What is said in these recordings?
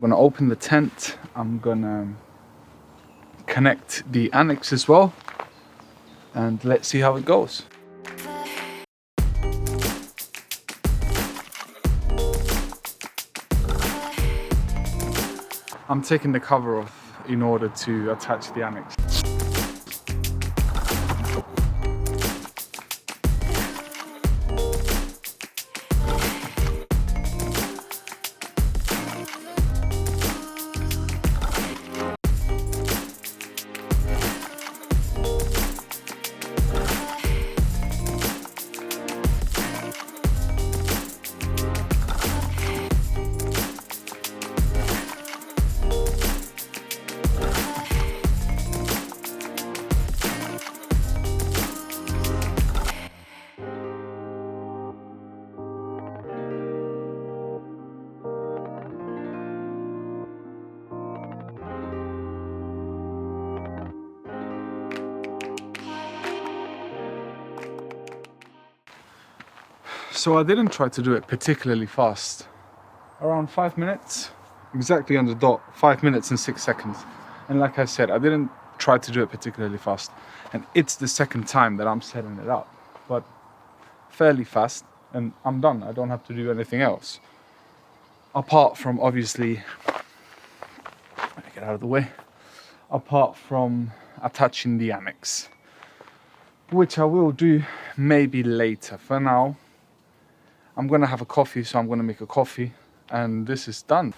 I'm gonna open the tent. I'm gonna connect the annex as well, and let's see how it goes. I'm taking the cover off in order to attach the annex. So I didn't try to do it particularly fast. Around 5 minutes, exactly on the dot, 5 minutes and 6 seconds. And like I said, I didn't try to do it particularly fast. And it's the second time that I'm setting it up, but fairly fast, and I'm done. I don't have to do anything else. Apart from, obviously, let me get out of the way. Apart from attaching the annex, which I will do maybe later. For now, I'm gonna have a coffee, so I'm gonna make a coffee, and this is done.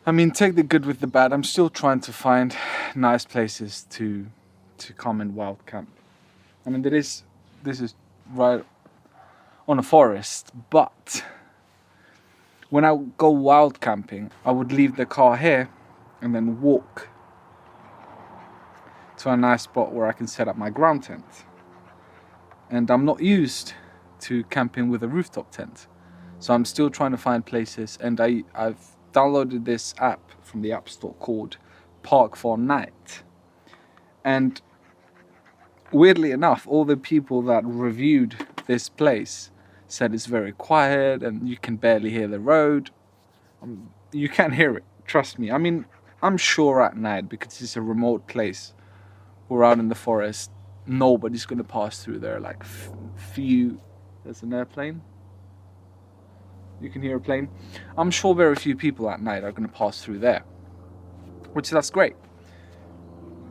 I mean, take the good with the bad. I'm still trying to find nice places to come and wild camp. I mean, this is right on a forest, but when I go wild camping, I would leave the car here and then walk to a nice spot where I can set up my ground tent. And I'm not used to camping with a rooftop tent, so I'm still trying to find places, and I've downloaded this app from the App Store called Park for Night. And weirdly enough, all the people that reviewed this place said it's very quiet and you can barely hear the road. You can't hear it, trust me. I mean, I'm sure at night, because it's a remote place, we're out in the forest, nobody's gonna pass through there. Like few, there's an airplane. You can hear a plane. I'm sure very few people at night are gonna pass through there, which that's great.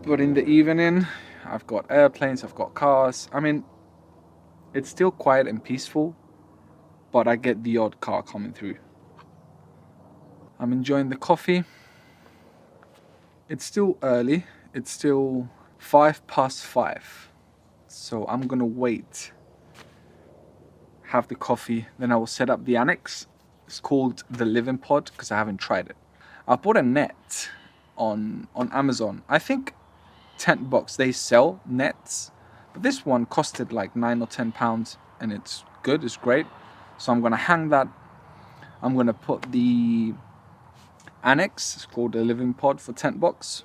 But in the evening, I've got airplanes, I've got cars. I mean, it's still quiet and peaceful, but I get the odd car coming through. I'm enjoying the coffee. It's still early. It's still 5:05. So I'm gonna wait, have the coffee, then I will set up the Annex. It's called the living pod because I haven't tried it. I bought a net on Amazon. I think $10. They sell nets, but this one costed like £9 or £10 and it's good, it's great. So I'm gonna hang that. I'm gonna put the Annex, it's called the living pod, for $10.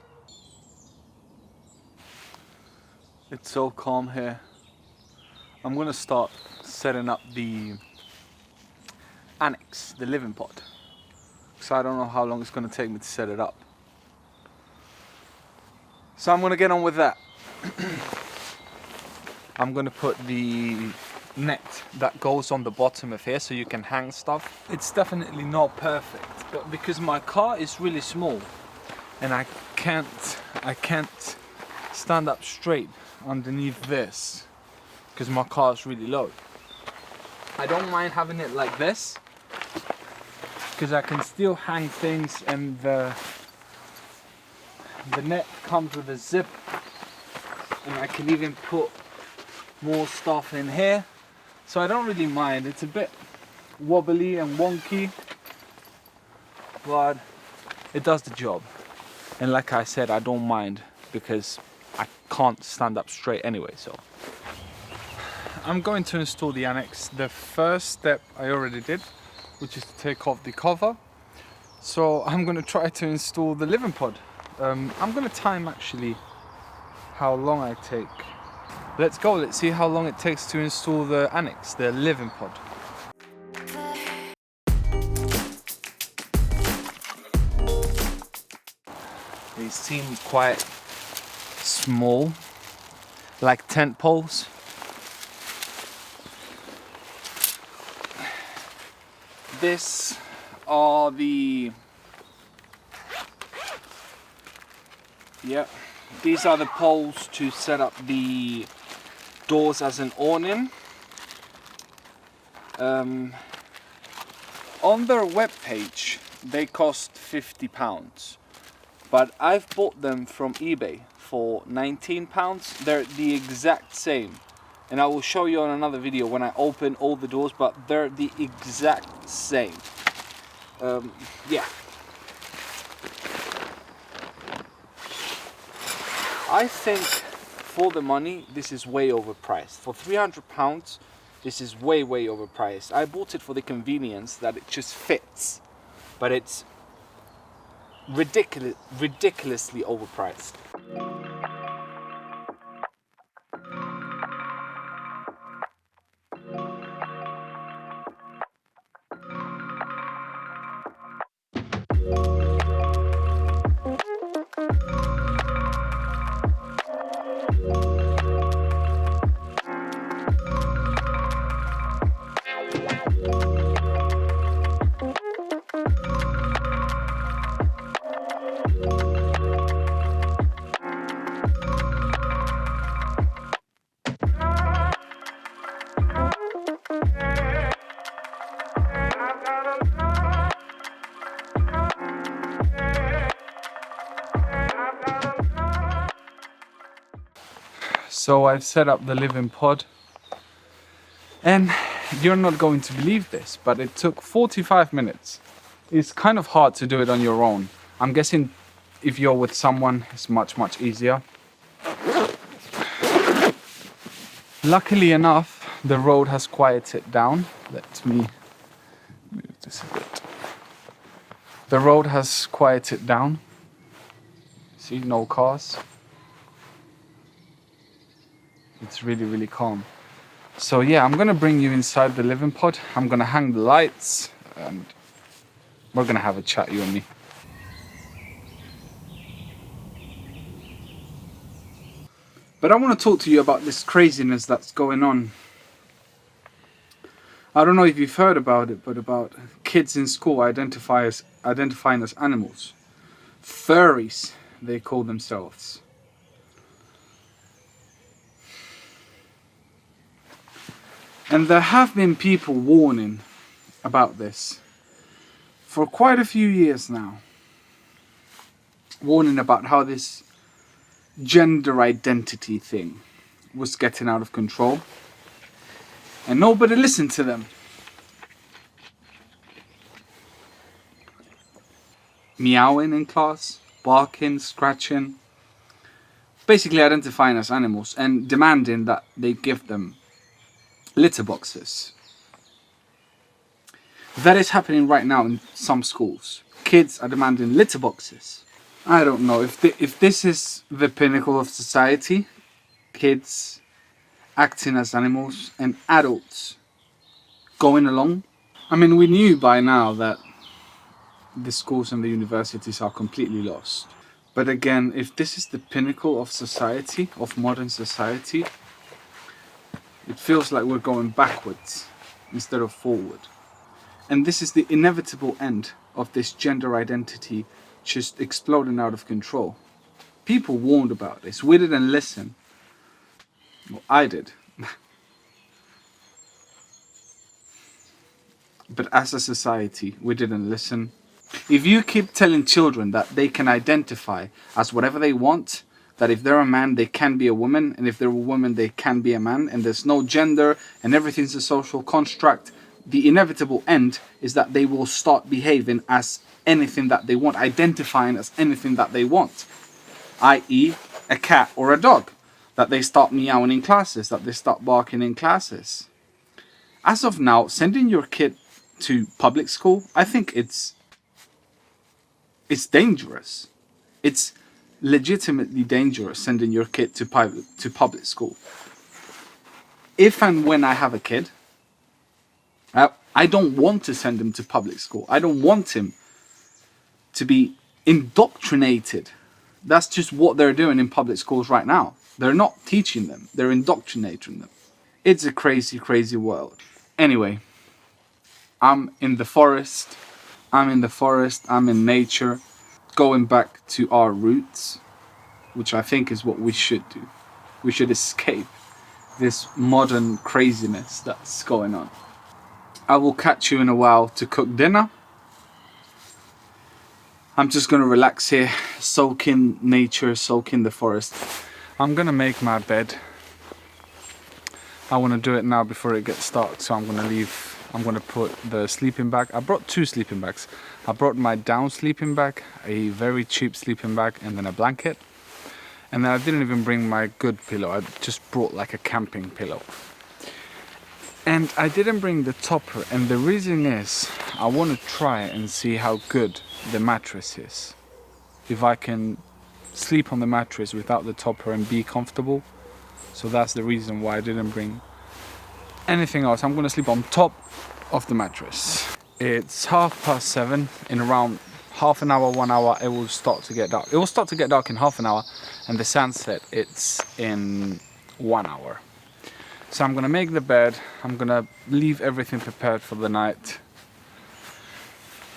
It's so calm here. I'm gonna start setting up the Annex, the living pod, because I don't know how long it's gonna take me to set it up. So I'm gonna get on with that. I'm gonna put the net that goes on the bottom of here so you can hang stuff. It's definitely not perfect, but because my car is really small and I can't stand up straight underneath this because my car is really low. I don't mind having it like this because I can still hang things, and the net comes with a zip, and I can even put more stuff in here, so I don't really mind. It's a bit wobbly and wonky, but it does the job. And like I said, I don't mind because I can't stand up straight anyway. So I'm going to install the Annex. The first step I already did, which is to take off the cover. So I'm going to try to install the living pod. I'm going to time actually how long I take. Let's go, let's see how long it takes to install the Annex, the living pod. They seem quite small, like tent poles. This are the, these are the poles to set up the doors as an awning. On their webpage they cost £50, but I've bought them from eBay for £19. They're the exact same, and I will show you on another video when I open all the doors, but they're the exact same. Yeah. I think for the money, this is way overpriced. For £300, this is way overpriced. I bought it for the convenience that it just fits, but it's ridiculously overpriced. So I've set up the living pod, and you're not going to believe this, but it took 45 minutes. It's kind of hard to do it on your own. I'm guessing if you're with someone, it's much easier. Luckily enough, the road has quieted down. Let me move this a bit. The road has quieted down. See, no cars. It's really, really calm. So yeah, I'm gonna bring you inside the living pod. I'm gonna hang the lights and we're gonna have a chat, you and me. But I want to talk to you about this craziness that's going on. I don't know if you've heard about it, but about kids in school identifying as animals. Furries, they call themselves. And there have been people warning about this for quite a few years now. Warning about how this gender identity thing was getting out of control. And nobody listened to them. Meowing in class, barking, scratching. Basically identifying as animals and demanding that they give them litter boxes. That is happening right now in some schools. Kids are demanding litter boxes. I don't know if this is the pinnacle of society. Kids acting as animals and adults going along. I mean, we knew by now that the schools and the universities are completely lost. But again, if this is the pinnacle of society, of modern society, it feels like we're going backwards instead of forward. And this is the inevitable end of this gender identity just exploding out of control. People warned about this. We didn't listen. Well, I did. But as a society, we didn't listen. If you keep telling children that they can identify as whatever they want, that if they're a man, they can be a woman, and if they're a woman, they can be a man, and there's no gender, and everything's a social construct, the inevitable end is that they will start behaving as anything that they want, identifying as anything that they want, i.e. a cat or a dog, that they start meowing in classes, that they start barking in classes. As of now, sending your kid to public school, I think it's dangerous. It's legitimately dangerous sending your kid to public school. If and when I have a kid, I don't want to send him to public school. I don't want him to be indoctrinated. That's just what they're doing in public schools right now. They're not teaching them, they're indoctrinating them. It's a crazy, crazy world. Anyway, I'm in the forest, I'm in nature, going back to our roots, which I think is what we should do. We should escape this modern craziness that's going on. I will catch you in a while to cook dinner. I'm just gonna relax here, soak in nature, soak in the forest. I'm gonna make my bed. I wanna do it now before it gets dark, so I'm gonna put the sleeping bag. I brought 2 sleeping bags. I brought my down sleeping bag, a very cheap sleeping bag, and then a blanket. And then I didn't even bring my good pillow. I just brought like a camping pillow. And I didn't bring the topper, and the reason is I want to try and see how good the mattress is. If I can sleep on the mattress without the topper and be comfortable. So that's the reason why I didn't bring anything else. I'm gonna sleep on top of the mattress. It's 7:30. In around half an hour, 1 hour, it will start to get dark. It will start to get dark in half an hour, and the sunset, it's in 1 hour. So I'm gonna make the bed, I'm gonna leave everything prepared for the night,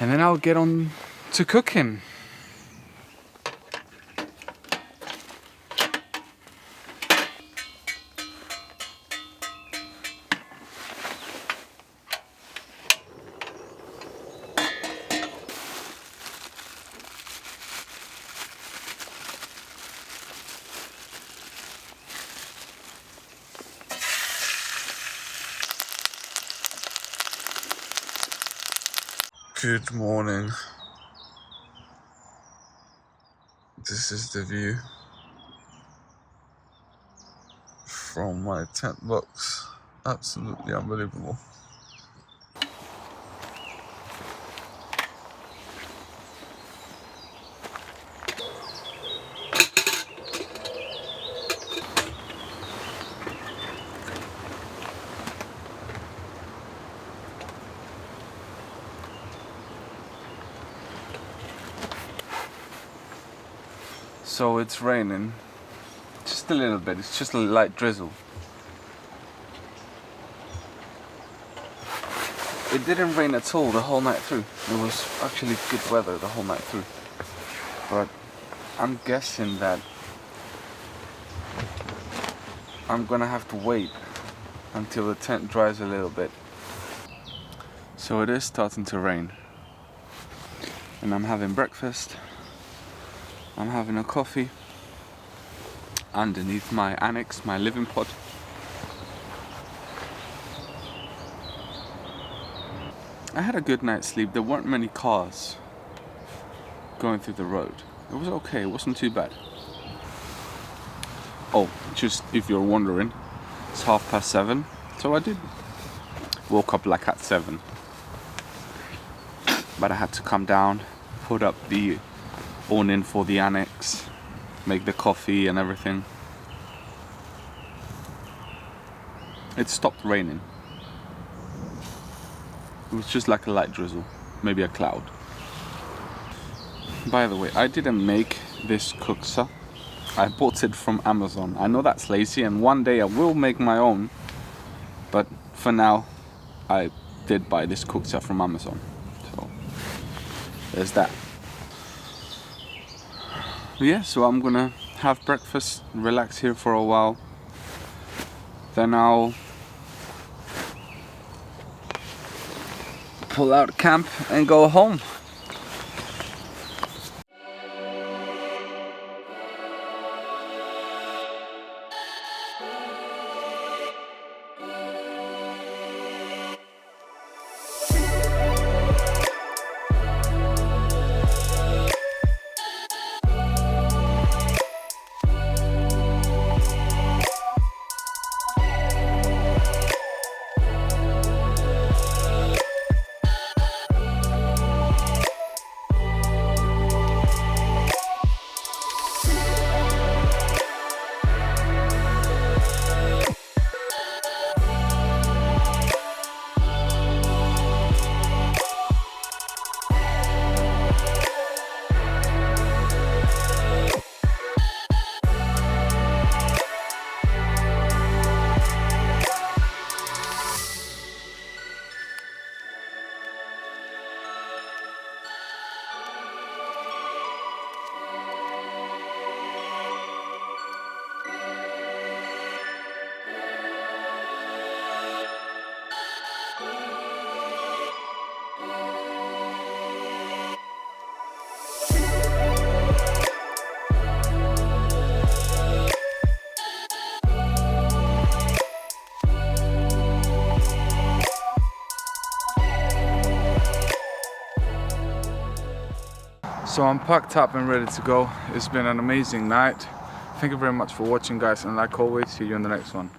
and then I'll get on to cooking. Good morning. This is the view from my tent box. Absolutely unbelievable. So it's raining, just a little bit, it's just a light drizzle. It didn't rain at all the whole night through. It was actually good weather the whole night through. But I'm guessing that I'm gonna have to wait until the tent dries a little bit. So it is starting to rain. And I'm having breakfast. I'm having a coffee underneath my Annex, my living pod. I had a good night's sleep. There weren't many cars going through the road. It was okay, it wasn't too bad. Oh, just if you're wondering, it's 7:30. So I did woke up like at 7. But I had to come down, put up the awning for the Annex, make the coffee and everything. It stopped raining. It was just like a light drizzle, maybe a cloud. By the way, I didn't make this kuksa. I bought it from Amazon. I know that's lazy, and one day I will make my own. But for now, I did buy this kuksa from Amazon. So there's that. Yeah, so I'm gonna have breakfast, relax here for a while. Then I'll pull out camp and go home. So I'm packed up and ready to go. It's been an amazing night. Thank you very much for watching, guys, and like always, see you in the next one.